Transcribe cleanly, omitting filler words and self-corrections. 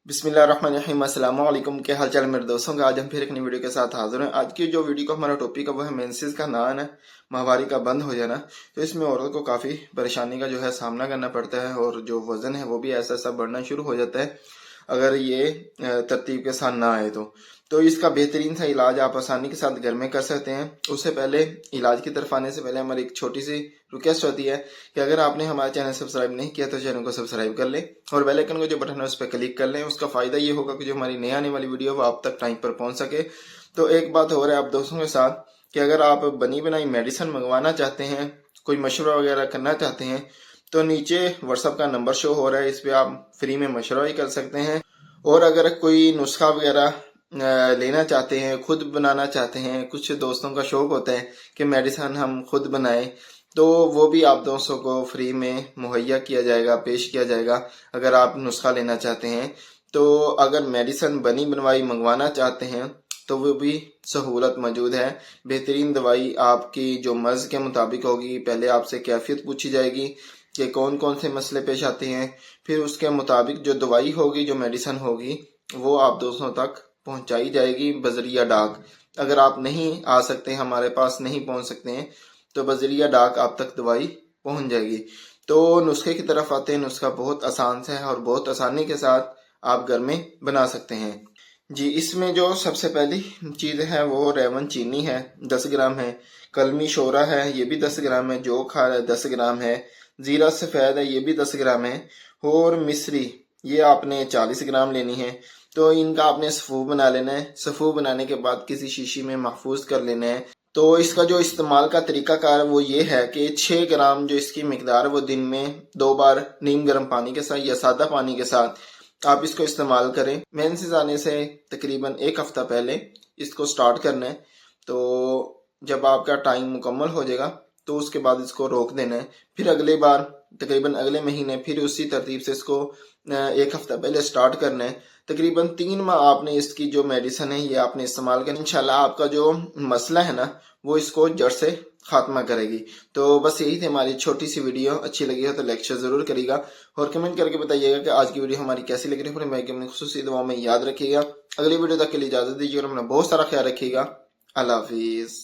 बिस्मिल्लाहिर्रहमानिर्रहीम। अस्सलाम वालेकुम। के हाल चाल मेरे दोस्तों का। आज हम फिर एक नई वीडियो के साथ हाजिर हैं। आज की जो वीडियो का हमारा टॉपिक है वो है मेंसेस का ना आना, माहवारी का बंद हो जाना। तो इसमें औरत को काफ़ी परेशानी का जो है सामना करना पड़ता है और जो वज़न है वो भी ऐसा ऐसा बढ़ना शुरू हो जाता है अगर ये तरतीब के साथ ना आए तो इसका बेहतरीन सा इलाज आप आसानी के साथ घर में कर सकते हैं। उससे पहले इलाज की तरफ आने से पहले हमारी एक छोटी सी रिक्वेस्ट होती है कि अगर आपने हमारा चैनल सब्सक्राइब नहीं किया तो चैनल को सब्सक्राइब कर लें और बेल आइकन का जो बटन है उस पर क्लिक कर लें। उसका फ़ायदा ये होगा कि जो हमारी नई आने वाली वीडियो वो आप तक टाइम पर पहुंच सके। तो एक बात हो रहा है आप दोस्तों के साथ कि अगर आप बनी बनाई मेडिसिन मंगवाना चाहते हैं, कोई मशवरा वगैरह करना चाहते हैं, तो नीचे व्हाट्सअप का नंबर शो हो रहा है, इस पर आप फ्री में मशवरा ही कर सकते हैं। और अगर कोई नुस्खा वगैरह लेना चाहते हैं, खुद बनाना चाहते हैं, कुछ दोस्तों का शौक होता है कि मेडिसिन हम खुद बनाएं, तो वो भी आप दोस्तों को फ्री में मुहैया किया जाएगा, पेश किया जाएगा। अगर आप नुस्खा लेना चाहते हैं तो अगर मेडिसिन बनी बनवाई मंगवाना चाहते हैं तो वो भी सहूलत मौजूद है। बेहतरीन दवाई आपकी जो मर्ज़ के मुताबिक होगी। पहले आपसे कैफियत पूछी जाएगी कि कौन कौन से मसले पेश आते हैं, फिर उसके मुताबिक जो दवाई होगी, जो मेडिसिन होगी, वो आप दोस्तों तक पहुंचाई जाएगी बजरिया डाक। अगर आप नहीं आ सकते, हमारे पास नहीं पहुंच सकते हैं, तो बजरिया डाक आप तक दवाई पहुंच जाएगी। तो नुस्खे की तरफ आते हैं। नुस्खा बहुत आसान से है और बहुत आसानी के साथ आप घर में बना सकते हैं जी। इसमें जो सबसे पहली चीज़ है वो रेवन चीनी है, 10 ग्राम है। कलमी शोरा है, ये भी 10 ग्राम है। जो खार है 10 ग्राम है। ज़ीरा सफ़ेद है, ये भी 10 ग्राम है। और मिश्री ये आपने 40 ग्राम लेनी है। तो इनका आपने सफ़ू बना लेना है। सफ़ू बनाने के बाद किसी शीशी में महफूज कर लेना है। तो इसका जो इस्तेमाल का तरीकाकार वो ये है कि 6 ग्राम जो इसकी मिकदार है वो दिन में 2 बार नीम गर्म पानी के साथ या सादा पानी के साथ आप इसको इस्तेमाल करें। मेंसेस आने से तकरीबन 1 हफ्ता पहले इसको स्टार्ट करना है। तो जब आपका टाइम मुकम्मल हो जाएगा तो उसके बाद इसको रोक देना है। फिर अगले बार तकरीबन अगले महीने फिर उसी तरतीब से इसको 1 हफ्ता पहले स्टार्ट करना है। तकरीबन 3 माह आपने इसकी जो मेडिसिन है ये आपने इस्तेमाल करनी। इंशाल्लाह आपका जो मसला है ना वो इसको जड़ से खात्मा करेगी। तो बस यही थी हमारी छोटी सी वीडियो। अच्छी लगी हो तो लाइक शेयर जरूर करिएगा और कमेंट करके बताइएगा कि आज की वीडियो हमारी कैसी लग रही है। मैं अपनी खुसूसी दुआओं में याद रखिएगा। अगली वीडियो तक के लिए इजाजत दीजिए और अपना बहुत सारा ख्याल रखिएगा। अल्लाह हाफिज।